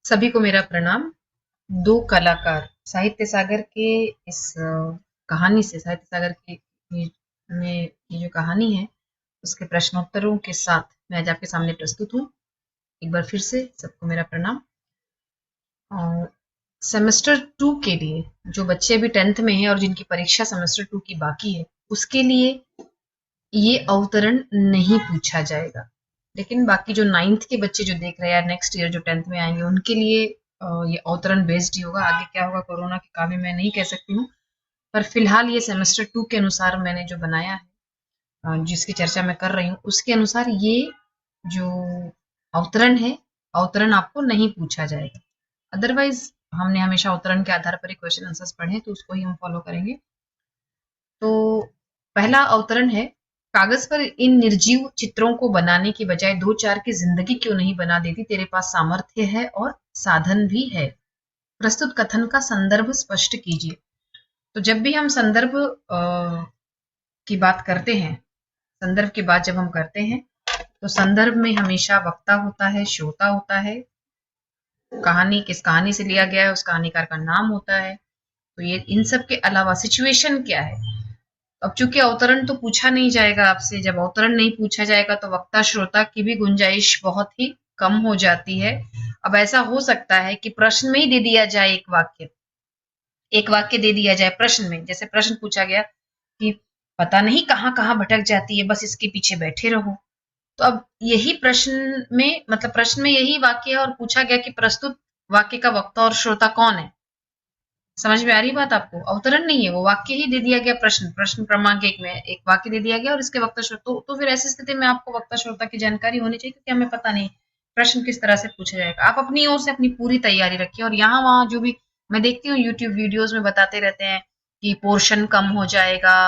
सभी को मेरा प्रणाम। दो कलाकार साहित्य सागर के इस कहानी से साहित्य सागर की ये जो कहानी है उसके प्रश्नोत्तरों के साथ मैं आज आपके सामने प्रस्तुत हूँ। एक बार फिर से सबको मेरा प्रणाम। सेमेस्टर 2 के लिए जो बच्चे अभी 10th में हैं और जिनकी परीक्षा सेमेस्टर 2 की बाकी है उसके लिए ये अवतरण नहीं पूछा जाएगा, लेकिन बाकी जो 9th के बच्चे जो देख रहे हैं नेक्स्ट ईयर जो 10th में आएंगे उनके लिए ये अवतरण बेस्ड ही होगा। आगे क्या होगा कोरोना के काल में मैं नहीं कह सकती हूँ, पर फिलहाल ये सेमेस्टर 2 के अनुसार मैंने जो बनाया है, जिसकी चर्चा मैं कर रही हूँ उसके अनुसार ये जो अवतरण है, अवतरण आपको नहीं पूछा जाएगा। अदरवाइज हमने हमेशा अवतरण के आधार पर ही क्वेश्चन आंसर्स पढ़े हैं, तो उसको ही हम फॉलो करेंगे। तो पहला अवतरण है, कागज पर इन निर्जीव चित्रों को बनाने की बजाय दो चार की जिंदगी क्यों नहीं बना देती, तेरे पास सामर्थ्य है और साधन भी है। प्रस्तुत कथन का संदर्भ स्पष्ट कीजिए। तो जब भी हम संदर्भ की बात करते हैं, संदर्भ की बात जब हम करते हैं तो संदर्भ में हमेशा वक्ता होता है, श्रोता होता है, कहानी किस कहानी से लिया गया है उस कहानीकार का नाम होता है। तो ये इन सब के अलावा सिचुएशन क्या है। अब चूंकि अवतरण तो पूछा नहीं जाएगा आपसे, जब अवतरण नहीं पूछा जाएगा तो वक्ता श्रोता की भी गुंजाइश बहुत ही कम हो जाती है। अब ऐसा हो सकता है कि प्रश्न में ही दे दिया जाए एक वाक्य दे दिया जाए प्रश्न में। जैसे प्रश्न पूछा गया कि पता नहीं कहाँ कहाँ भटक जाती है, बस इसके पीछे बैठे रहो। तो अब यही प्रश्न में, मतलब प्रश्न में यही वाक्य है और पूछा गया कि प्रस्तुत वाक्य का वक्ता और श्रोता कौन है। समझ में आ रही बात आपको। अवतरण नहीं है, वो वाक्य ही दे दिया गया। प्रश्न क्रमांक 1 में एक वाक्य दे दिया गया और इसके वक्ता श्रोता, तो फिर ऐसी स्थिति में आपको वक्ता श्रोता की जानकारी होनी चाहिए, क्योंकि हमें पता नहीं प्रश्न किस तरह से पूछा जाएगा। आप अपनी ओर से अपनी पूरी तैयारी रखिए। और यहाँ वहां जो भी मैं देखती हूँ यूट्यूब वीडियोज में बताते रहते हैं कि पोर्शन कम हो जाएगा,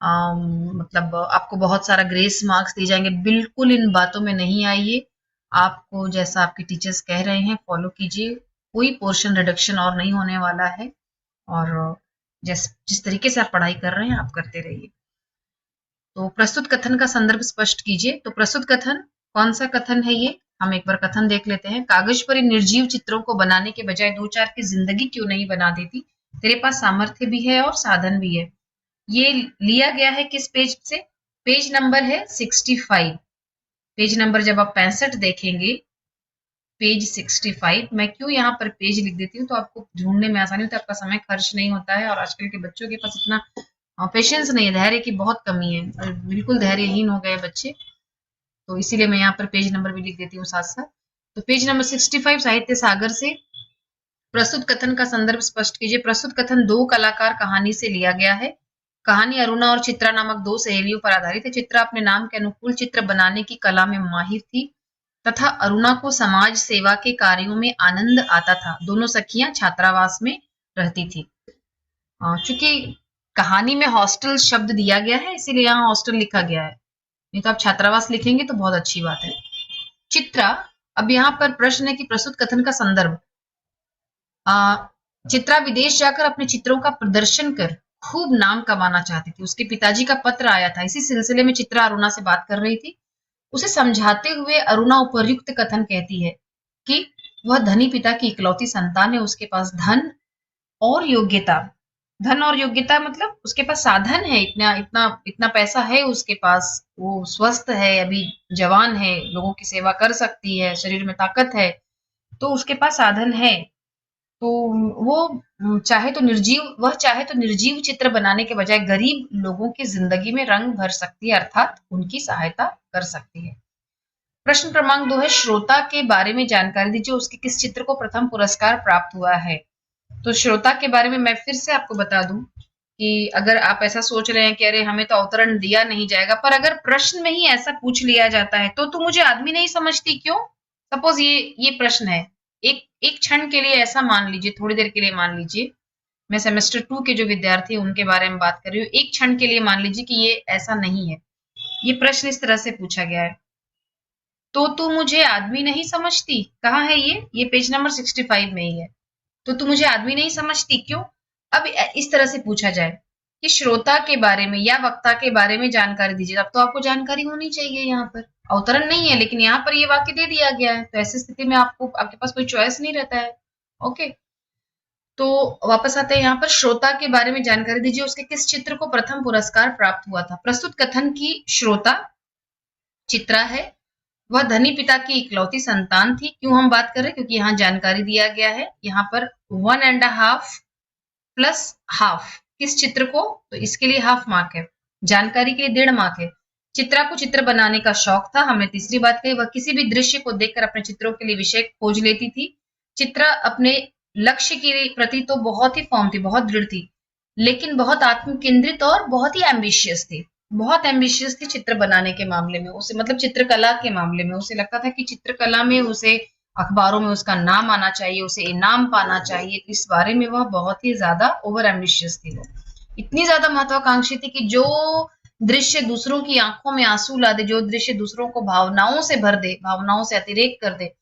मतलब आपको बहुत सारा ग्रेस मार्क्स दिए जाएंगे, बिल्कुल इन बातों में नहीं आइए। आपको जैसा आपके टीचर्स कह रहे हैं फॉलो कीजिए, कोई पोर्शन रिडक्शन और नहीं होने वाला है। और जिस तरीके से आप पढ़ाई कर रहे हैं आप करते रहिए। तो प्रस्तुत कथन का संदर्भ स्पष्ट कीजिए। तो प्रस्तुत कथन कौन सा कथन है ये, हम एक बार कथन देख लेते हैं। कागज पर इन निर्जीव चित्रों को बनाने के बजाय दो चार की जिंदगी क्यों नहीं बना देती, तेरे पास सामर्थ्य भी है और साधन भी है। ये लिया गया है किस पेज से, पेज नंबर है 65। पेज नंबर जब आप 65 देखेंगे, पेज 65। मैं क्यों यहाँ पर पेज लिख देती हूँ तो आपको ढूंढने में आसानी होती है, आपका समय खर्च नहीं होता है। और आजकल के बच्चों के पास इतना पेशेंस नहीं है, धैर्य की बहुत कमी है, बिल्कुल धैर्यहीन हो गए बच्चे। तो इसीलिए मैं यहाँ पर पेज नंबर भी लिख देती हूँ साथ साथ। तो पेज नंबर 65 साहित्य सागर से प्रस्तुत कथन का संदर्भ स्पष्ट कीजिए। प्रस्तुत कथन दो कलाकार कहानी से लिया गया है। कहानी अरुणा और चित्रा नामक दो सहेलियों पर आधारित है। चित्रा अपने नाम के अनुकूल चित्र बनाने की कला में माहिर थी तथा अरुणा को समाज सेवा के कार्यों में आनंद आता था। दोनों सखियां छात्रावास में रहती थी। चूंकि कहानी में हॉस्टल शब्द दिया गया है इसीलिए यहाँ हॉस्टल लिखा गया है, नहीं तो आप छात्रावास लिखेंगे तो बहुत अच्छी बात है। चित्रा, अब यहाँ पर प्रश्न है कि प्रस्तुत कथन का संदर्भ। चित्रा विदेश जाकर अपने चित्रों का प्रदर्शन कर खूब नाम कमाना चाहती थी। उसके पिताजी का पत्र आया था। इसी सिलसिले में चित्रा अरुणा से बात कर रही थी। उसे समझाते हुए अरुणा उपर्युक्त कथन कहती है कि वह धनी पिता की इकलौती संतान है। उसके पास और योग्यता धन और योग्यता मतलब उसके पास साधन है, इतना इतना इतना पैसा है उसके पास, वो स्वस्थ है, अभी जवान है, लोगों की सेवा कर सकती है, शरीर में ताकत है, तो उसके पास साधन है। तो वह चाहे तो निर्जीव चित्र बनाने के बजाय गरीब लोगों की जिंदगी में रंग भर सकती है, अर्थात उनकी सहायता कर सकती है। प्रश्न क्रमांक 2 है, श्रोता के बारे में जानकारी दीजिए, उसके किस चित्र को प्रथम पुरस्कार प्राप्त हुआ है। तो श्रोता के बारे में मैं फिर से आपको बता दूं कि अगर आप ऐसा सोच रहे हैं कि अरे हमें तो अवतरण दिया नहीं जाएगा, पर अगर प्रश्न में ही ऐसा पूछ लिया जाता है तो तू मुझे आदमी नहीं समझती क्यों। सपोज ये प्रश्न है, एक एक क्षण के लिए ऐसा मान लीजिए, थोड़ी देर के लिए मान लीजिए, मैं सेमेस्टर 2 के जो विद्यार्थी हैं उनके बारे में बात कर रही हूँ, एक क्षण के लिए मान लीजिए कि ये ऐसा नहीं है। ये प्रश्न इस तरह से पूछा गया है, तो तू मुझे आदमी नहीं समझती। कहाँ है ये पेज नंबर 65 में ही है। तो तू मुझे आदमी नहीं समझती क्यों। अब इस तरह से पूछा जाए कि श्रोता के बारे में या वक्ता के बारे में जानकारी दीजिए, अब तो आपको जानकारी होनी चाहिए यहाँ पर। अवतरण नहीं है, लेकिन यहाँ पर ये वाक्य दे दिया गया है, तो ऐसी स्थिति में आपको आपके पास कोई चॉइस नहीं रहता है। ओके, तो वापस आते हैं यहाँ पर, श्रोता के बारे में जानकारी दीजिए, उसके किस चित्र को प्रथम पुरस्कार प्राप्त हुआ था। प्रस्तुत कथन की श्रोता चित्रा है, वह धनी पिता की इकलौती संतान थी। क्यों हम बात कर रहे हैं, क्योंकि यहाँ जानकारी दिया गया है, यहाँ पर 1.5 प्लस हाफ किस चित्र को, तो इसके लिए हाफ मार्क है, जानकारी के लिए 1.5 मार्क है। चित्रा को चित्र बनाने का शौक था, हमने तीसरी बात कही, वह किसी भी दृश्य को देखकर अपने चित्रों के लिए विषय खोज लेती थी। चित्रा अपने लक्ष्य के प्रति तो बहुत ही फॉर्म थी, बहुत दृढ़ थी, लेकिन बहुत आत्म केंद्रित और बहुत ही एम्बिशियस थी। बहुत एम्बिशियस थी चित्र बनाने के मामले में, उसे मतलब चित्रकला के मामले में उसे लगता था कि चित्रकला में उसे अखबारों में उसका नाम आना चाहिए, उसे इनाम पाना चाहिए। इस बारे में वह बहुत ही ज्यादा ओवर एम्बिशियस थी। वो इतनी ज्यादा महत्वाकांक्षी थी कि जो दृश्य दूसरों की आंखों में आंसू ला दे, जो दृश्य दूसरों को भावनाओं से भर दे, भावनाओं से अतिरेक कर दे,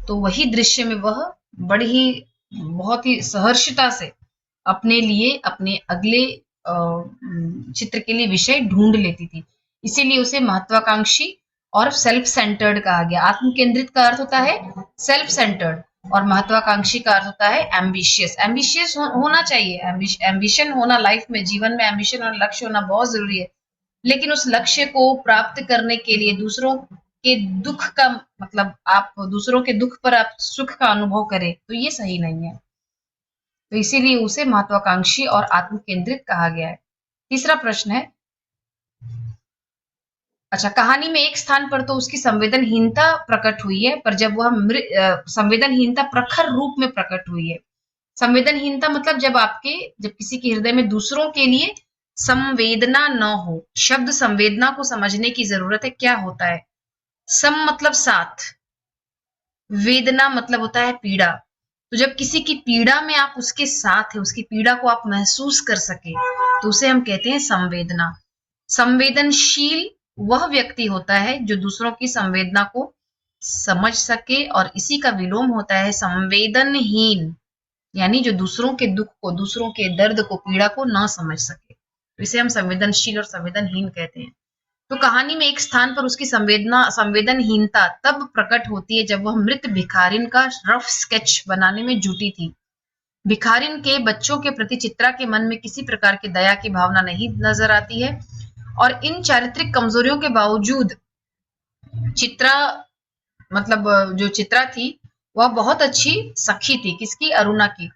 तो वही दृश्य में वह बड़ी ही बहुत ही सहर्षता से अपने लिए अपने अगले चित्र के लिए विषय ढूंढ लेती थी। इसीलिए उसे महत्वाकांक्षी और सेल्फ सेंटर्ड कहा गया। आत्म केंद्रित का अर्थ होता है सेल्फ सेंटर्ड, और महत्वाकांक्षी का अर्थ होता है एम्बिशियस। एम्बिशियस होना चाहिए, एम्बिशन होना लाइफ में, जीवन में एम्बिशन और लक्ष्य होना बहुत जरूरी है, लेकिन उस लक्ष्य को प्राप्त करने के लिए दूसरों के दुख का मतलब आप दूसरों के दुख पर आप सुख का अनुभव करें, तो ये सही नहीं है। तो इसीलिए उसे महत्वाकांक्षी और आत्म केंद्रित कहा गया है। तीसरा प्रश्न है, अच्छा, कहानी में एक स्थान पर तो उसकी संवेदनहीनता प्रकट हुई है, पर जब वह संवेदनहीनता प्रखर रूप में प्रकट हुई है। संवेदनहीनता मतलब जब किसी के हृदय में दूसरों के लिए संवेदना न हो। शब्द संवेदना को समझने की जरूरत है, क्या होता है। सम मतलब साथ, वेदना मतलब होता है पीड़ा। तो जब किसी की पीड़ा में आप उसके साथ है, उसकी पीड़ा को आप महसूस कर सके, तो उसे हम कहते हैं संवेदना। संवेदनशील वह व्यक्ति होता है जो दूसरों की संवेदना को समझ सके, और इसी का विलोम होता है संवेदनहीन, यानी जो दूसरों के दुख को, दूसरों के दर्द को, पीड़ा को ना समझ सके, तो इसे हम संवेदनशील और संवेदनहीन कहते हैं। तो कहानी में एक स्थान पर उसकी संवेदनहीनता तब प्रकट होती है जब वह मृत भिखारिन का रफ स्केच बनाने में जुटी थी। भिखारिन के बच्चों के प्रति चित्रा के मन में किसी प्रकार की दया की भावना नहीं नजर आती है, और इन चारित्रिक कमजोरियों के बावजूद चित्रा मतलब जो चित्रा थी वह बहुत अच्छी सखी थी। किसकी, अरुणा की।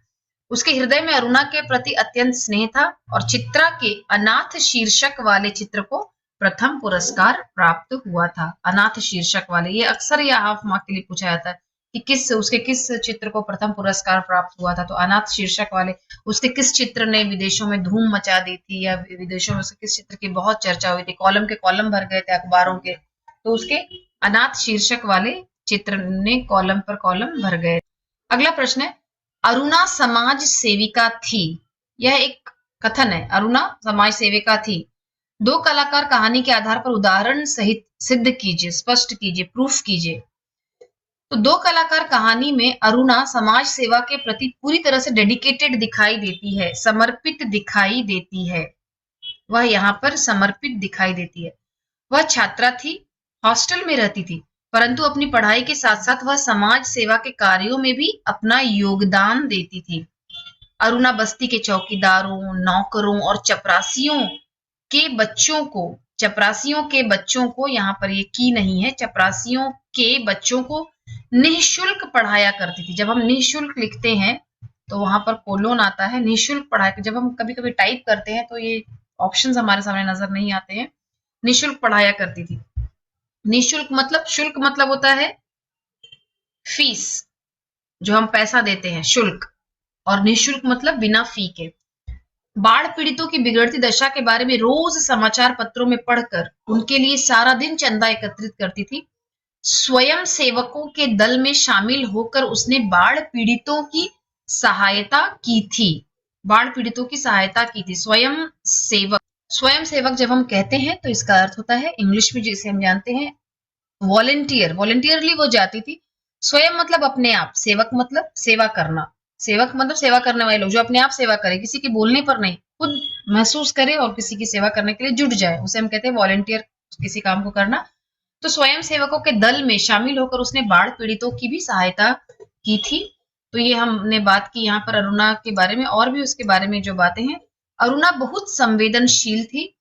उसके हृदय में अरुणा के प्रति अत्यंत स्नेह था, और चित्रा के अनाथ शीर्षक वाले चित्र को प्रथम पुरस्कार प्राप्त हुआ था। अनाथ शीर्षक वाले, ये अक्सर या हाफ मार्क के लिए पूछा जाता है कि उसके किस चित्र को प्रथम पुरस्कार प्राप्त हुआ था। तो अनाथ शीर्षक वाले, उसके किस चित्र ने विदेशों में धूम मचा दी थी, या विदेशों में उसके किस चित्र की बहुत चर्चा हुई थी, कॉलम के कॉलम भर गए थे अखबारों के, तो उसके अनाथ शीर्षक वाले चित्र ने कॉलम पर कॉलम भर गए। अगला प्रश्न है, अरुणा समाज सेविका थी। यह एक कथन है, अरुणा समाज सेविका थी। दो कलाकार कहानी के आधार पर उदाहरण सहित सिद्ध कीजिए, स्पष्ट कीजिए, प्रूफ कीजिए। तो दो कलाकार कहानी में अरुणा समाज सेवा के प्रति पूरी तरह से डेडिकेटेड दिखाई देती है, समर्पित दिखाई देती है। वह यहाँ पर समर्पित दिखाई देती है। वह छात्रा थी, हॉस्टल में रहती थी, परंतु अपनी पढ़ाई के साथ साथ वह समाज सेवा के कार्यों में भी अपना योगदान देती थी। अरुणा बस्ती के चौकीदारों, नौकरों और चपरासियों के बच्चों को, यहाँ पर ये की नहीं है, चपरासियों के बच्चों को निःशुल्क पढ़ाया करती थी। जब हम निःशुल्क लिखते हैं तो वहां पर कोलोन आता है, निःशुल्क पढ़ाया। जब हम कभी कभी टाइप करते हैं तो ये ऑप्शंस हमारे सामने नजर नहीं आते हैं। निःशुल्क पढ़ाया करती थी। निःशुल्क मतलब, शुल्क मतलब होता है फीस, जो हम पैसा देते हैं, शुल्क, और निःशुल्क मतलब बिना फी के। बाढ़ पीड़ितों की बिगड़ती दशा के बारे में रोज समाचार पत्रों में पढ़कर उनके लिए सारा दिन चंदा एकत्रित करती थी। स्वयं सेवकों के दल में शामिल होकर उसने बाढ़ पीड़ितों की सहायता की थी। बाढ़ पीड़ितों की सहायता की थी। स्वयं सेवक जब हम कहते हैं तो इसका अर्थ होता है, इंग्लिश में जिसे हम जानते हैं वॉलंटियर। वॉलंटियरली वो जाती थी। स्वयं मतलब अपने आप, सेवक मतलब सेवा करना, सेवक मतलब सेवा करने वाले लोग, जो अपने आप सेवा करे, किसी के बोलने पर नहीं, खुद महसूस करे और किसी की सेवा करने के लिए जुट जाए, उसे हम कहते हैं वॉलंटियर, किसी काम को करना। तो स्वयं सेवकों के दल में शामिल होकर उसने बाढ़ पीड़ितों की भी सहायता की थी। तो ये हमने बात की यहाँ पर अरुणा के बारे में, और भी उसके बारे में जो बातें हैं। अरुणा बहुत संवेदनशील थी।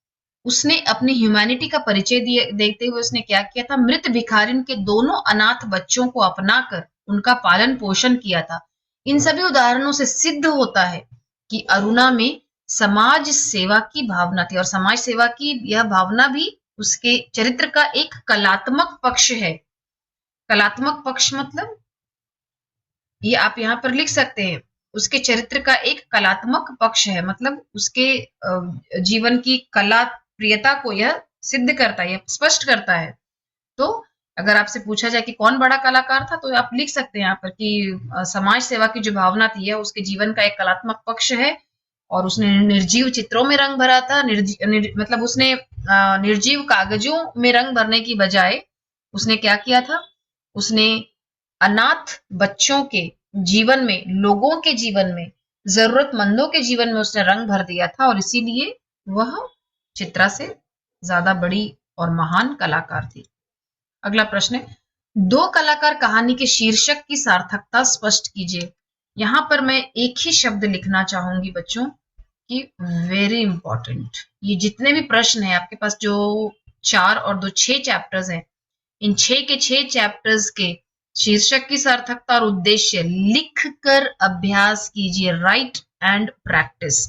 उसने अपनी ह्यूमैनिटी का परिचय देते हुए उसने क्या किया था, मृत भिखारिन के दोनों अनाथ बच्चों को अपनाकर उनका पालन पोषण किया था। इन सभी उदाहरणों से सिद्ध होता है कि अरुणा में समाज सेवा की भावना थी, और समाज सेवा की यह भावना भी उसके चरित्र का एक कलात्मक पक्ष है। कलात्मक पक्ष मतलब ये आप यहाँ पर लिख सकते हैं, उसके चरित्र का एक कलात्मक पक्ष है, मतलब उसके जीवन की कला प्रियता को यह सिद्ध करता है, यह स्पष्ट करता है। तो अगर आपसे पूछा जाए कि कौन बड़ा कलाकार था, तो आप लिख सकते हैं यहाँ पर कि समाज सेवा की जो भावना थी यह उसके जीवन का एक कलात्मक पक्ष है, और उसने निर्जीव चित्रों में रंग भरा था। मतलब उसने निर्जीव कागजों में रंग भरने की बजाय उसने क्या किया था, उसने अनाथ बच्चों के जीवन में, लोगों के जीवन में, जरूरतमंदों के जीवन में उसने रंग भर दिया था, और इसीलिए वह चित्रा से ज्यादा बड़ी और महान कलाकार थी। अगला प्रश्न है, दो कलाकार कहानी के शीर्षक की सार्थकता स्पष्ट कीजिए। यहां पर मैं एक ही शब्द लिखना चाहूंगी बच्चों कि वेरी इंपॉर्टेंट। ये जितने भी प्रश्न हैं आपके पास, जो 4 और 2 6 चैप्टर्स हैं, इन 6 के 6 चैप्टर्स के शीर्षक की सार्थकता और उद्देश्य लिख कर अभ्यास कीजिए। Right and practice.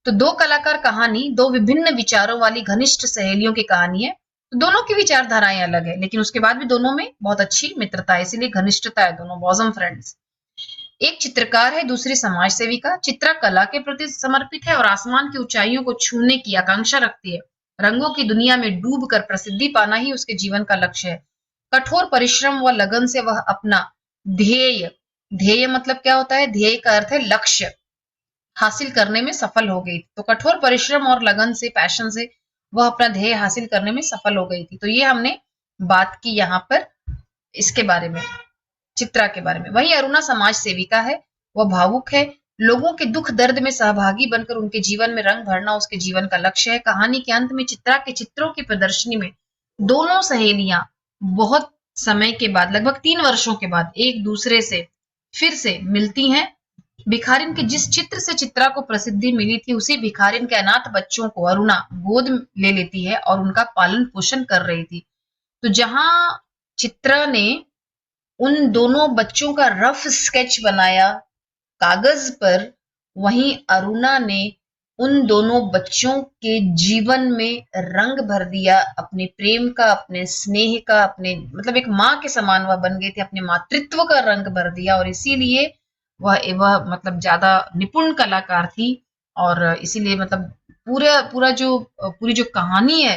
तो दो कलाकार कहानी दो विभिन्न विचारों वाली घनिष्ठ सहेलियों की कहानी है। तो दोनों की विचारधाराएं अलग है, लेकिन उसके बाद भी दोनों में बहुत अच्छी मित्रता है, इसीलिए घनिष्ठता है, दोनों बॉजम फ्रेंड्स। एक चित्रकार है, दूसरी समाज सेविका। चित्रा कला के प्रति समर्पित है और आसमान की ऊंचाइयों को छूने की आकांक्षा रखती है। रंगों की दुनिया में डूब कर प्रसिद्धि पाना ही उसके जीवन का लक्ष्य है। कठोर परिश्रम व लगन से वह अपना ध्येय, ध्येय मतलब क्या होता है, ध्येय का अर्थ है लक्ष्य, हासिल करने में सफल हो गई। तो कठोर परिश्रम और लगन से, पैशन से वह अपना ध्येय हासिल करने में सफल हो गई थी। तो ये हमने बात की यहाँ पर इसके बारे में, चित्रा के बारे में। वहीं अरुणा समाज सेविका है, वह भावुक है। लोगों के दुख दर्द में सहभागी बनकर उनके जीवन में रंग भरना उसके जीवन का लक्ष्य है। कहानी के अंत में चित्रा के चित्रों की प्रदर्शनी में दोनों सहेलियां बहुत समय के बाद, लगभग 3 वर्षों के बाद, एक दूसरे से फिर से मिलती हैं। भिखारिन के जिस चित्र से चित्रा को प्रसिद्धि मिली थी, उसी भिखारिन के अनाथ बच्चों को अरुणा गोद ले लेती है और उनका पालन पोषण कर रही थी। तो जहां चित्रा ने उन दोनों बच्चों का रफ स्केच बनाया कागज पर, वहीं अरुणा ने उन दोनों बच्चों के जीवन में रंग भर दिया, अपने प्रेम का, अपने स्नेह का, अपने मतलब एक माँ के समान वह बन गए थे, अपने मातृत्व का रंग भर दिया, और इसीलिए वह मतलब ज्यादा निपुण कलाकार थी। और इसीलिए मतलब पूरी जो कहानी है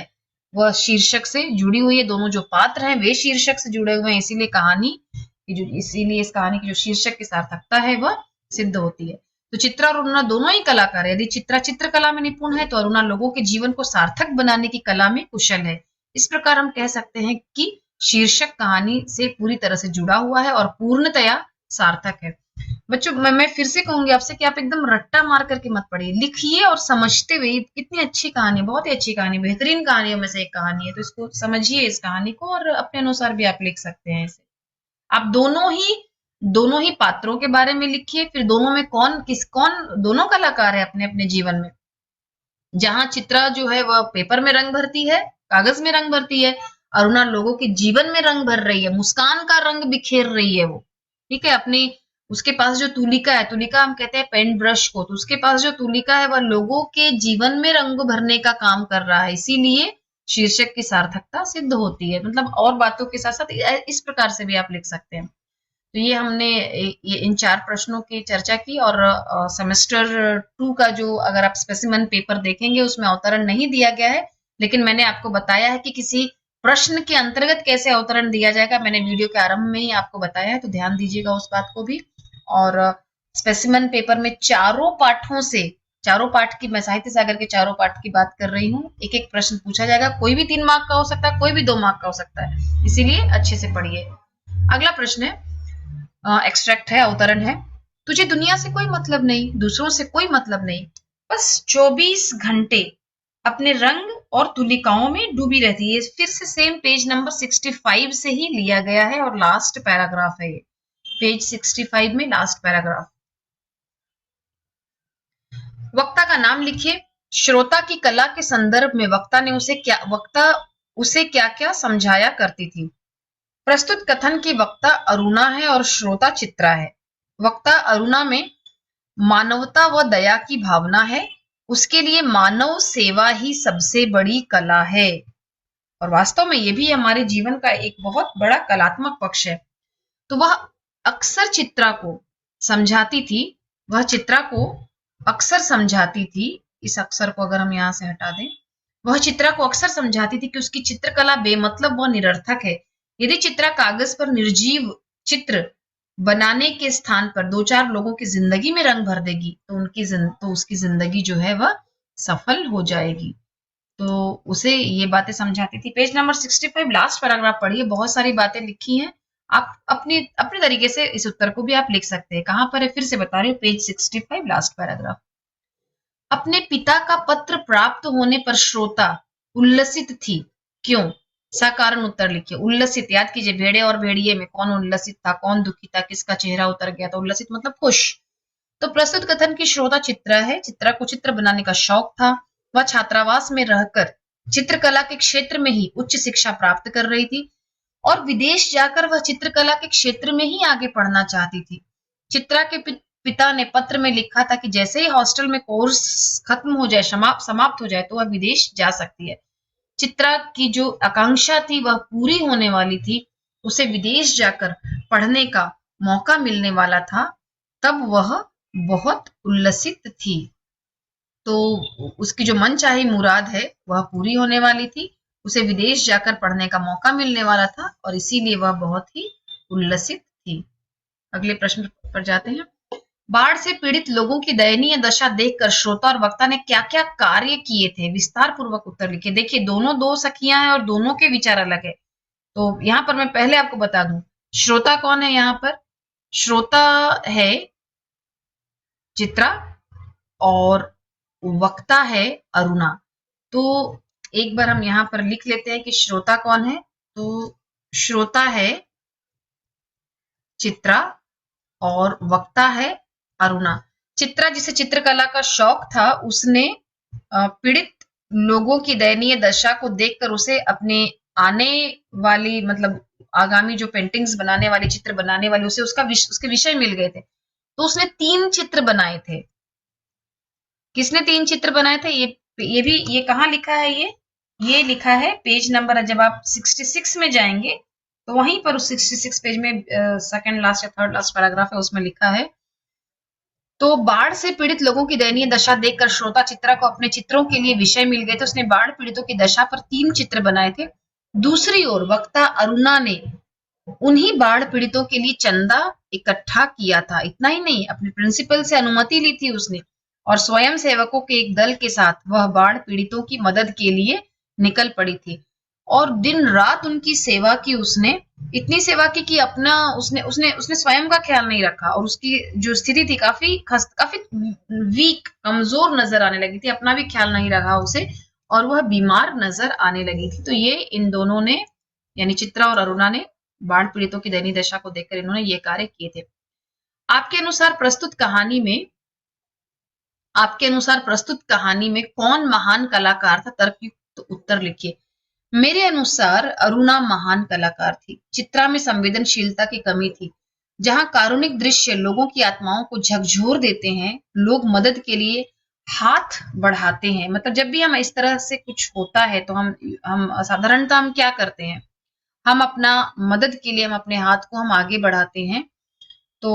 वह शीर्षक से जुड़ी हुई है। दोनों जो पात्र हैं वे शीर्षक से जुड़े हुए हैं, इसीलिए इसीलिए इस कहानी की जो शीर्षक की सार्थकता है वह सिद्ध होती है। तो चित्रा और अरुणा दोनों ही कलाकार है। यदि चित्रा चित्रकला में निपुण है, तो अरुणा लोगों के जीवन को सार्थक बनाने की कला में कुशल है। इस प्रकार हम कह सकते हैं कि शीर्षक कहानी से पूरी तरह से जुड़ा हुआ है और पूर्णतया सार्थक है। बच्चों, मैं फिर से कहूंगी आपसे कि आप एकदम रट्टा मार करके मत पढ़िए, लिखिए और समझते हुए। कितनी अच्छी कहानी, बहुत ही अच्छी कहानी, बेहतरीन कहानियों में से एक कहानी है। तो इसको समझिए, इस कहानी को, और अपने अनुसार भी आप लिख सकते हैं इसे। आप दोनों ही पात्रों के बारे में लिखिए, फिर दोनों में कौन दोनों कलाकार है अपने अपने जीवन में। जहां चित्रा जो है वह पेपर में रंग भरती है, कागज में रंग भरती है, अरुणा लोगों के जीवन में रंग भर रही है, मुस्कान का रंग बिखेर रही है वो। ठीक है, अपनी उसके पास जो तुलिका है, तुलिका हम कहते हैं पेन ब्रश को, तो उसके पास जो तुलिका है वह लोगों के जीवन में रंग भरने का काम कर रहा है। इसीलिए शीर्षक की सार्थकता सिद्ध होती है। मतलब और बातों के साथ साथ इस प्रकार से भी आप लिख सकते हैं। तो ये हमने ये इन 4 प्रश्नों की चर्चा की। और सेमेस्टर 2 का जो अगर आप स्पेसिमन पेपर देखेंगे उसमें अवतरण नहीं दिया गया है, लेकिन मैंने आपको बताया है कि किसी प्रश्न के अंतर्गत कैसे अवतरण दिया जाएगा। मैंने वीडियो के आरंभ में ही आपको बताया है, तो ध्यान दीजिएगा उस बात को भी। और स्पेसिमन पेपर में चारों पाठ की, मैं साहित्य सागर के चारों पाठ की बात कर रही हूँ, एक एक प्रश्न पूछा जाएगा। कोई भी 3 मार्क का हो सकता है, कोई भी 2 मार्क का हो सकता है, इसीलिए अच्छे से पढ़िए। अगला प्रश्न है, एक्सट्रैक्ट है, अवतरण है। तुझे दुनिया से कोई मतलब नहीं, दूसरों से कोई मतलब नहीं, बस 24 घंटे अपने रंग और तुलिकाओं में डूबी रहती है। फिर से सेम पेज नंबर 65 से ही लिया गया है और लास्ट पैराग्राफ है ये, पेज 65 में लास्ट पैराग्राफ। वक्ता का नाम लिखिए। श्रोता की कला के संदर्भ में वक्ता उसे क्या क्या समझाया करती थी। प्रस्तुत कथन की वक्ता अरुणा है और श्रोता चित्रा है। वक्ता अरुणा में मानवता व दया की भावना है। उसके लिए मानव सेवा ही सबसे बड़ी कला है। और वास्तव में ये भी हमारे जीवन का एक बहुत बड़ा कलात्मक पक्ष है। तो वह अक्सर चित्रा को समझाती थी, वह चित्रा को अक्सर समझाती थी, इस अक्सर को अगर हम यहां से हटा दें, वह चित्रा को अक्सर समझाती थी कि उसकी चित्रकला बेमतलब व निरर्थक है। यदि चित्रा कागज पर निर्जीव चित्र बनाने के स्थान पर दो चार लोगों की जिंदगी में रंग भर देगी तो उसकी जिंदगी जो है वह सफल हो जाएगी। तो उसे ये बातें समझाती थी। पेज नंबर 65 लास्ट पैराग्राफ पढ़िए, बहुत सारी बातें लिखी हैं। आप अपनी अपने तरीके से इस उत्तर को भी आप लिख सकते हैं। कहां पर है फिर से बता रही हूँ, पेज 65 लास्ट पैराग्राफ। अपने पिता का पत्र प्राप्त होने पर श्रोता उल्लसित थी। क्यों? सकारण उत्तर लिखिए। उल्लसित याद कीजिए, भेड़े और भेड़िए में कौन उल्लसित था, कौन दुखी था, किसका चेहरा उतर गया था। उल्लसित मतलब खुश। तो प्रस्तुत कथन की श्रोता चित्रा है। चित्रा को चित्र बनाने का शौक था। वह छात्रावास में रहकर चित्रकला के क्षेत्र में ही उच्च शिक्षा प्राप्त कर रही थी और विदेश जाकर वह चित्रकला के क्षेत्र में ही आगे पढ़ना चाहती थी। चित्रा के पिता ने पत्र में लिखा था कि जैसे ही हॉस्टल में कोर्स खत्म हो जाए, समाप्त हो जाए, तो वह विदेश जा सकती है। चित्रा की जो आकांक्षा थी वह पूरी होने वाली थी। उसे विदेश जाकर पढ़ने का मौका मिलने वाला था। तब वह बहुत उल्लसित थी। तो उसकी जो मनचाही मुराद है वह पूरी होने वाली थी। उसे विदेश जाकर पढ़ने का मौका मिलने वाला था और इसीलिए वह बहुत ही उल्लसित थी। अगले प्रश्न पर जाते हैं। बाढ़ से पीड़ित लोगों की दयनीय दशा देखकर श्रोता और वक्ता ने क्या क्या कार्य किए थे, विस्तार पूर्वक उत्तर लिखिए। देखिए, दोनों दो सखियां हैं और दोनों के विचार अलग है। तो यहां पर मैं पहले आपको बता दूं, श्रोता कौन है। यहां पर श्रोता है चित्रा और वक्ता है अरुणा। तो एक बार हम यहां पर लिख लेते हैं कि श्रोता कौन है। तो श्रोता है चित्रा और वक्ता है अरुणा। चित्रा, जिसे चित्रकला का शौक था, उसने पीड़ित लोगों की दयनीय दशा को देखकर उसे अपने आने वाली मतलब आगामी जो पेंटिंग्स बनाने वाली, चित्र बनाने वाली, उसे उसके विषय मिल गए थे। तो उसने 3 चित्र बनाए थे। किसने 3 चित्र बनाए थे? ये कहाँ लिखा है? ये लिखा है पेज नंबर, जब आप 66 में जाएंगे तो वहीं पर उस 66 पेज में सेकंड लास्ट या थर्ड लास्ट पैराग्राफ है, उसमें लिखा है। तो बाढ़ से पीड़ित लोगों की दयनीय दशा देखकर श्रोता चित्रा को अपने चित्रों के लिए विषय मिल गए थे। उसने बाढ़ पीड़ितों की दशा पर 3 चित्र बनाए थे। दूसरी ओर वक्ता अरुणा ने उन्हीं बाढ़ पीड़ितों के लिए चंदा इकट्ठा किया था। इतना ही नहीं, अपने प्रिंसिपल से अनुमति ली थी उसने और स्वयं सेवकों के एक दल के साथ वह बाढ़ पीड़ितों की मदद के लिए निकल पड़ी थी और दिन रात उनकी सेवा की। उसने इतनी सेवा की कि अपना उसने स्वयं का ख्याल नहीं रखा और उसकी जो स्थिति थी काफी वीक, कमजोर नजर आने लगी थी। अपना भी ख्याल नहीं रखा उसे और वह बीमार नजर आने लगी थी। तो ये इन दोनों ने, यानी चित्रा और अरुणा ने, बाढ़ पीड़ितों की दयनीय दशा को देखकर इन्होंने ये कार्य किए थे। आपके अनुसार प्रस्तुत कहानी में कौन महान कलाकार था? तर्कयुक्त उत्तर लिखिए। मेरे अनुसार अरुणा महान कलाकार थी। चित्रा में संवेदनशीलता की कमी थी। जहां कारुणिक दृश्य लोगों की आत्माओं को झकझोर देते हैं, लोग मदद के लिए हाथ बढ़ाते हैं। मतलब जब भी हम इस तरह से कुछ होता है तो हम साधारणतः हम क्या करते हैं, हम अपना मदद के लिए हम अपने हाथ को हम आगे बढ़ाते हैं। तो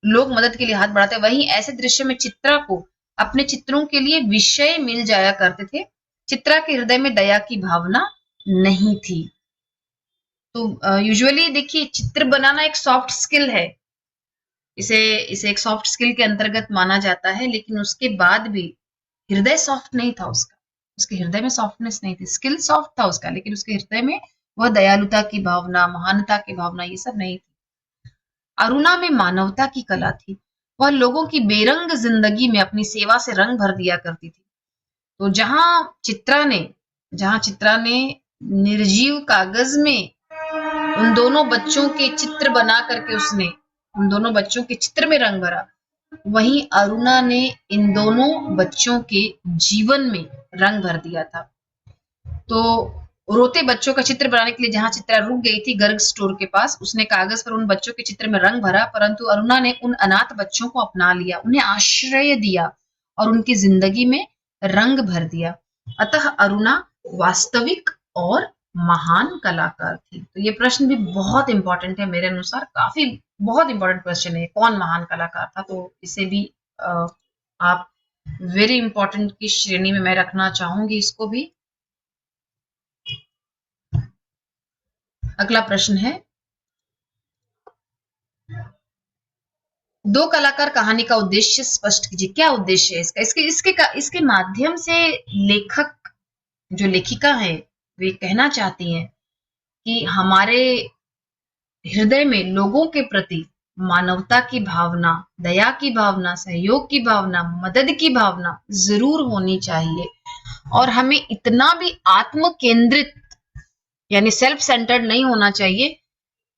लोग मदद के लिए हाथ बढ़ाते हैं। वहीं ऐसे दृश्य में चित्रा को अपने चित्रों के लिए विषय मिल जाया करते थे। चित्रा के हृदय में दया की भावना नहीं थी। तो यूजुअली देखिए, चित्र बनाना एक सॉफ्ट स्किल है। इसे एक सॉफ्ट स्किल के अंतर्गत माना जाता है, लेकिन उसके बाद भी हृदय सॉफ्ट नहीं था उसका। उसके हृदय में सॉफ्टनेस नहीं थी। स्किल सॉफ्ट था उसका, लेकिन उसके हृदय में वह दयालुता की भावना, महानता की भावना, ये सब नहीं थी। अरुणा में मानवता की कला थी। वह लोगों की बेरंग जिंदगी में अपनी सेवा से रंग भर दिया करती थी। तो जहां चित्रा ने जहां चित्रा ने निर्जीव कागज में उन दोनों बच्चों के चित्र बना करके उसने उन दोनों बच्चों के चित्र में रंग भरा, वहीं अरुणा ने इन दोनों बच्चों के जीवन में रंग भर दिया था। तो रोते बच्चों का चित्र बनाने के लिए जहां चित्रा रुक गई थी गर्ग स्टोर के पास, उसने कागज पर उन बच्चों के चित्र में रंग भरा, परंतु अरुणा ने उन अनाथ बच्चों को अपना लिया, उन्हें आश्रय दिया और उनकी जिंदगी में रंग भर दिया। अतः अरुणा वास्तविक और महान कलाकार थी। तो ये प्रश्न भी बहुत इंपॉर्टेंट है मेरे अनुसार, काफी बहुत इंपॉर्टेंट क्वेश्चन है, कौन महान कलाकार था। तो इसे भी आप वेरी इंपॉर्टेंट की श्रेणी में मैं रखना चाहूंगी इसको भी। अगला प्रश्न है, दो कलाकार कहानी का उद्देश्य स्पष्ट कीजिए। क्या उद्देश्य है इसका? इसके माध्यम से लेखक जो लेखिका है वे कहना चाहती हैं कि हमारे हृदय में लोगों के प्रति मानवता की भावना, दया की भावना, सहयोग की भावना, मदद की भावना जरूर होनी चाहिए और हमें इतना भी आत्म केंद्रित यानी सेल्फ सेंटर्ड नहीं होना चाहिए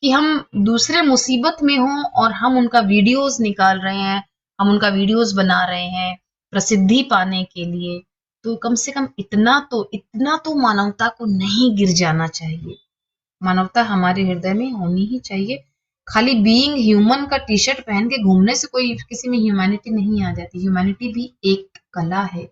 कि हम दूसरे मुसीबत में हों और हम उनका वीडियोस निकाल रहे हैं, हम उनका वीडियोस बना रहे हैं प्रसिद्धि पाने के लिए। तो कम से कम इतना तो मानवता को नहीं गिर जाना चाहिए। मानवता हमारे हृदय में होनी ही चाहिए। खाली बीइंग ह्यूमन का टी शर्ट पहन के घूमने से कोई किसी में ह्यूमैनिटी नहीं आ जाती। ह्यूमैनिटी भी एक कला है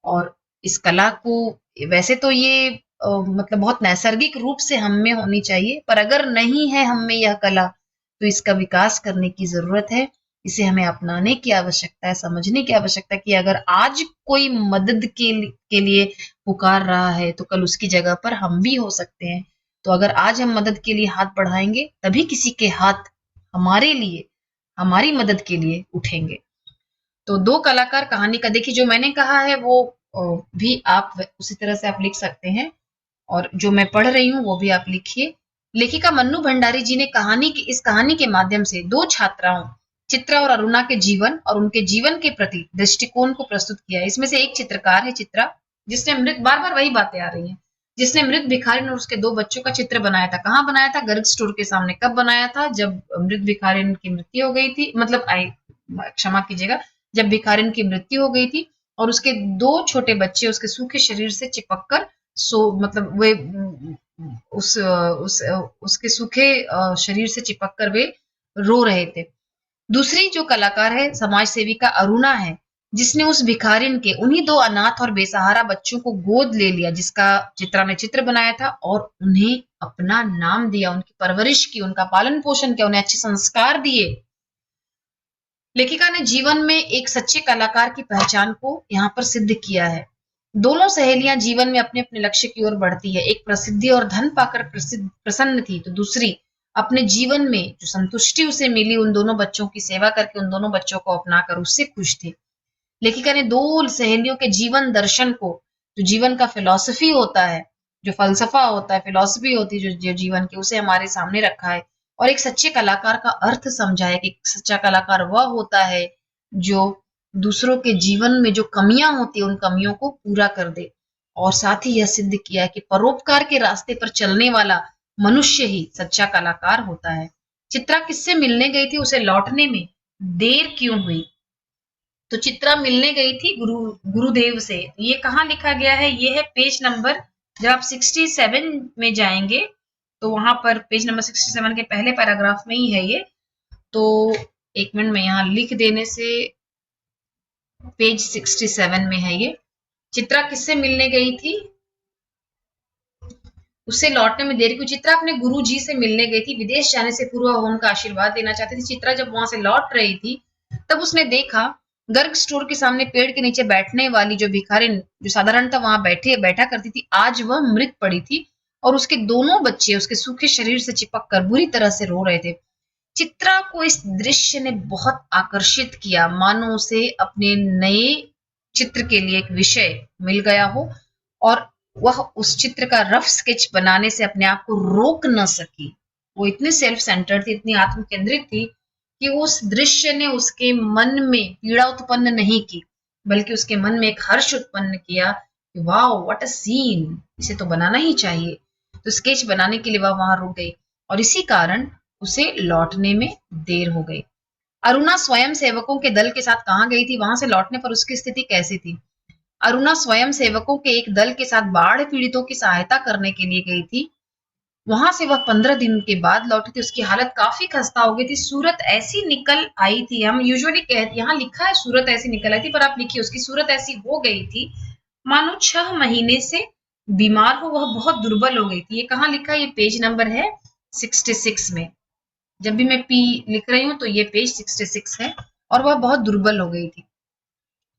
और इस कला को वैसे तो ये मतलब बहुत नैसर्गिक रूप से हम में होनी चाहिए, पर अगर नहीं है हम में यह कला तो इसका विकास करने की जरूरत है। इसे हमें अपनाने की आवश्यकता है, समझने की आवश्यकता है कि अगर आज कोई मदद के लिए पुकार रहा है तो कल उसकी जगह पर हम भी हो सकते हैं। तो अगर आज हम मदद के लिए हाथ बढ़ाएंगे तभी किसी के हाथ हमारे लिए, हमारी मदद के लिए उठेंगे। तो दो कलाकार कहानी का देखिए, जो मैंने कहा है वो भी आप उसी तरह से आप लिख सकते हैं और जो मैं पढ़ रही हूँ वो भी आप लिखिए। लेखिका मन्नू भंडारी जी ने इस कहानी के माध्यम से दो छात्राओं चित्रा और अरुणा के जीवन और उनके जीवन के प्रति दृष्टिकोण को प्रस्तुत किया है। इसमें से एक चित्रकार है चित्रा, जिसने बार बार वही बातें आ रही हैं, जिसने मृत भिखारिन और उसके दो बच्चों का चित्र बनाया था। कहाँ बनाया था? गर्ग स्टोर के सामने। कब बनाया था? जब मृत भिखारिन की मृत्यु हो गई थी, मतलब क्षमा कीजिएगा, जब भिखारिन की मृत्यु हो गई थी और उसके दो छोटे बच्चे उसके सूखे शरीर से चिपक कर मतलब वे उसके सूखे शरीर से चिपक कर वे रो रहे थे। दूसरी जो कलाकार है समाज सेविका अरुणा है, जिसने उस भिखारिन के उन्हीं दो अनाथ और बेसहारा बच्चों को गोद ले लिया जिसका चित्रा ने चित्र बनाया था और उन्हें अपना नाम दिया, उनकी परवरिश की, उनका पालन पोषण किया, उन्हें अच्छे संस्कार दिए। लेखिका ने जीवन में एक सच्चे कलाकार की पहचान को यहाँ पर सिद्ध किया है। दोनों सहेलियां जीवन में अपने अपने लक्ष्य की ओर बढ़ती है। एक प्रसिद्धि और धन पाकर प्रसन्न थी तो दूसरी अपने जीवन में जो संतुष्टि उसे मिली उन दोनों बच्चों की सेवा करके, उन दोनों बच्चों को अपनाकर उससे खुश थी। लेखिका ने दो सहेलियों के जीवन दर्शन को, जो जीवन का फिलॉसफी होता है, जो फलसफा होता है, फिलॉसफी होती है जो जीवन की, उसे हमारे सामने रखा है और एक सच्चे कलाकार का अर्थ समझा है कि सच्चा कलाकार वह होता है जो दूसरों के जीवन में जो कमियां होती है उन कमियों को पूरा कर दे। और साथ ही यह सिद्ध किया है कि परोपकार के रास्ते पर चलने वाला मनुष्य ही सच्चा कलाकार होता है। चित्रा किससे मिलने गई थी? उसे लौटने में देर क्यों हुई? तो चित्रा मिलने गई थी गुरुदेव से। ये कहाँ लिखा गया है? ये है पेज नंबर, जब आप 67 में जाएंगे तो वहां पर पेज नंबर 67 के पहले पैराग्राफ में ही है ये। तो एक मिनट में यहाँ लिख देने से, पेज 67 में है ये। चित्रा किससे मिलने गई थी? उससे लौटने में देर क्यों? चित्रा अपने गुरु जी से मिलने गई थी। विदेश जाने से पूर्व वो उनका आशीर्वाद देना चाहती थी। चित्रा जब वहां से लौट रही थी तब उसने देखा गर्ग स्टोर के सामने पेड़ के नीचे बैठने वाली जो भिखारिन, जो साधारणतः वहां बैठा करती थी, आज वह मृत पड़ी थी और उसके दोनों बच्चे उसके सूखे शरीर से चिपक कर बुरी तरह से रो रहे थे। चित्रा को इस दृश्य ने बहुत आकर्षित किया, मानो उसे अपने नए चित्र के लिए एक विषय मिल गया हो और वह उस चित्र का रफ स्केच बनाने से अपने आप को रोक न सकी। वो इतनी सेल्फ सेंटर्ड थी, इतनी आत्म केंद्रित थी कि उस दृश्य ने उसके मन में पीड़ा उत्पन्न नहीं की, बल्कि उसके मन में एक हर्ष उत्पन्न किया कि वाओ व्हाट अ सीन, इसे तो बनाना ही चाहिए। तो स्केच बनाने के लिए वह वहां रुक गई और इसी कारण उसे लौटने में देर हो गई। अरुणा स्वयं सेवकों के दल के साथ कहाँ गई थी, वहां से लौटने पर उसकी स्थिति कैसी थी? अरुणा स्वयं सेवकों के एक दल के साथ बाढ़ पीड़ितों की सहायता करने के लिए गई थी। वहां से वह 15 दिन के बाद लौटी थी। उसकी हालत काफी खस्ता हो गई थी। सूरत ऐसी निकल आई थी, हम यूजुअली कहते, यहाँ लिखा है सूरत ऐसी निकल आई थी, पर आप लिखिए उसकी सूरत ऐसी हो गई थी मानो 6 महीने से बीमार हो, वह बहुत दुर्बल हो गई थी। ये कहाँ लिखा है? ये पेज नंबर है 66 में। जब भी मैं पी लिख रही हूं तो ये पेज 66 है। और वह बहुत दुर्बल हो गई थी।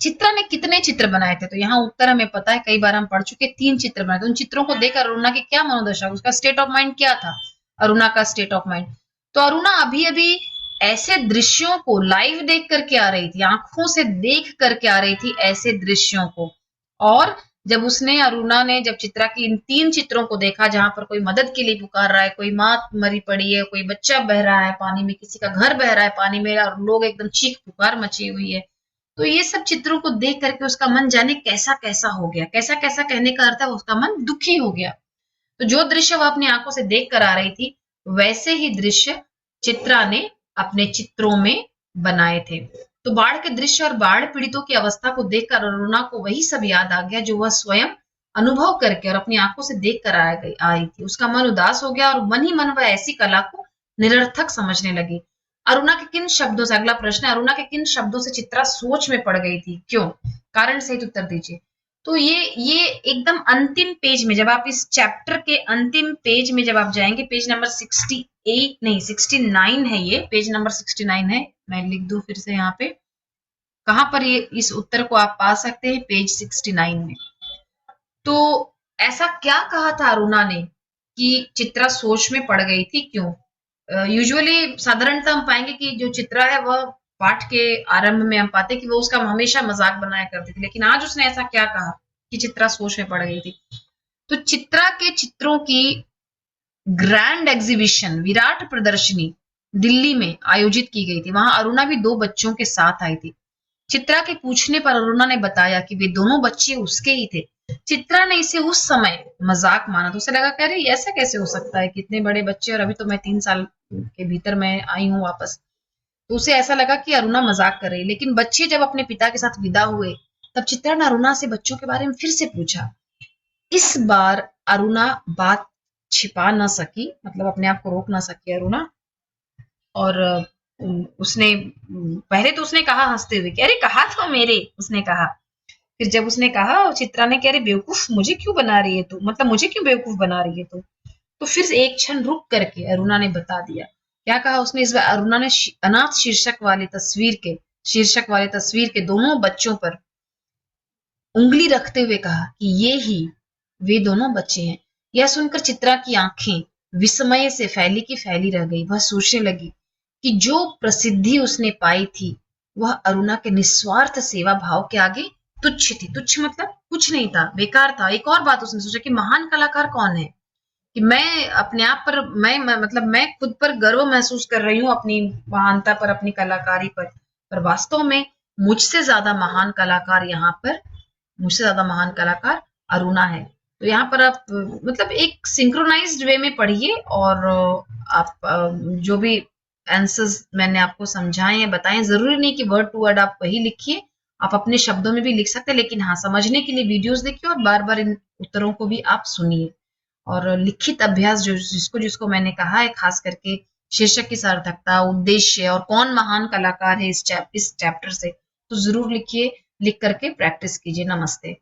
चित्रा ने कितने चित्र बनाए थे? तो यहाँ उत्तर हमें पता है, कई बार हम पढ़ चुके, 3 चित्र बनाए थे। उन चित्रों को देखकर अरुणा की क्या मनोदशा, उसका स्टेट ऑफ माइंड क्या था? अरुणा का स्टेट ऑफ माइंड, तो अरुणा अभी अभी ऐसे दृश्यों को लाइव देख करके आ रही थी, आंखों से देख करके आ रही थी ऐसे दृश्यों को। और जब उसने, अरुणा ने जब चित्रा की इन 3 चित्रों को देखा जहां पर कोई मदद के लिए पुकार रहा है, कोई माँ मरी पड़ी है, कोई बच्चा बह रहा है पानी में, किसी का घर बह रहा है पानी में और लोग एकदम चीख पुकार मची हुई है, तो ये सब चित्रों को देख करके उसका मन जाने कैसा कैसा हो गया। कैसा कैसा कहने का अर्थ है उसका मन दुखी हो गया। तो जो दृश्य वह अपनी आंखों से देख कर आ रही थी, वैसे ही दृश्य चित्रा ने अपने चित्रों में बनाए थे। तो बाढ़ के दृश्य और बाढ़ पीड़ितों की अवस्था को देखकर अरुणा को वही सब याद आ गया जो वह स्वयं अनुभव करके और अपनी आंखों से देख कर आई थी। उसका मन उदास हो गया और मन ही मन वह ऐसी कला को निरर्थक समझने लगी। अरुणा के किन शब्दों से, अगला प्रश्न है, अरुणा के किन शब्दों से चित्रा सोच में पड़ गई थी, क्यों? कारण सहित उत्तर दीजिए। तो ये एकदम अंतिम पेज में, जब आप इस चैप्टर के अंतिम पेज में जब आप जाएंगे, पेज नंबर 68 नहीं 69 है, ये पेज नंबर 69 है। मैं लिख दूं फिर से यहाँ पे, कहां पर ये इस उत्तर को आप पा सकते हैं? पेज 69 में। तो ऐसा क्या कहा था अरुणा ने कि चित्रा सोच में पड़ गई थी, क्यों? यूजुअली साधारणतः हम पाएंगे कि जो चित्रा है वह पाठ के आरंभ में हम पाते कि वो उसका हमेशा मजाक बनाया करती थी, लेकिन आज उसने ऐसा क्या कहा कि चित्रा सोच में पड़ गई थी? तो चित्रा के चित्रों की ग्रैंड एग्जीबिशन, विराट प्रदर्शनी दिल्ली में आयोजित की गई थी। वहां अरुणा भी 2 बच्चों के साथ आई थी। चित्रा के पूछने पर अरुणा ने बताया कि वे दोनों बच्चे उसके ही थे। चित्रा ने इसे उस समय मजाक माना, तो उसे लगा कह रही ऐसा कैसे हो सकता है, कितने बड़े बच्चे और अभी तो मैं 3 साल के भीतर मैं आई हूँ वापस। तो उसे ऐसा लगा कि अरुणा मजाक कर रही, लेकिन बच्चे जब अपने पिता के साथ विदा हुए तब चित्रा ने अरुणा से बच्चों के बारे में फिर से पूछा। इस बार अरुणा बात छिपा ना सकी, मतलब अपने आप को रोक ना सकी अरुणा। और उसने पहले तो उसने कहा हंसते हुए कि अरे कहा तो मेरे, उसने कहा। फिर जब उसने कहा, चित्रा ने कह रही बेवकूफ मुझे क्यों बना रही है तू, मतलब मुझे क्यों बेवकूफ बना रही है तू? तो फिर एक क्षण रुक करके अरुणा ने बता दिया। क्या कहा उसने इस बार? अरुणा ने अनाथ शीर्षक वाले तस्वीर के दोनों बच्चों पर उंगली रखते हुए कहा कि ये ही वे दोनों बच्चे हैं। यह सुनकर चित्रा की आंखें विस्मय से फैली की फैली रह गई। वह सोचने लगी कि जो प्रसिद्धि उसने पाई थी वह अरुणा के निस्वार्थ सेवा भाव के आगे तुच्छ थी। तुच्छ मतलब कुछ नहीं था, बेकार था। एक और बात उसने सोचा कि महान कलाकार कौन है, कि मैं अपने आप पर, मतलब मैं खुद पर गर्व महसूस कर रही हूँ अपनी महानता पर, अपनी कलाकारी पर वास्तव में मुझसे ज्यादा महान कलाकार यहाँ पर, मुझसे ज्यादा महान कलाकार अरुणा है। तो यहाँ पर आप मतलब एक सिंक्रोनाइज्ड वे में पढ़िए और आप जो भी आंसर्स मैंने आपको समझाए हैं, बताएं, जरूरी नहीं कि वर्ड टू वर्ड आप वही लिखिए, आप अपने शब्दों में भी लिख सकते हैं, लेकिन हाँ समझने के लिए वीडियोस देखिए और बार बार इन उत्तरों को भी आप सुनिए। और लिखित अभ्यास जो जिसको जिसको मैंने कहा है, खास करके शीर्षक की सार्थकता, उद्देश्य और कौन महान कलाकार है इस चैप्टर से, तो जरूर लिखिए, लिख करके प्रैक्टिस कीजिए। नमस्ते।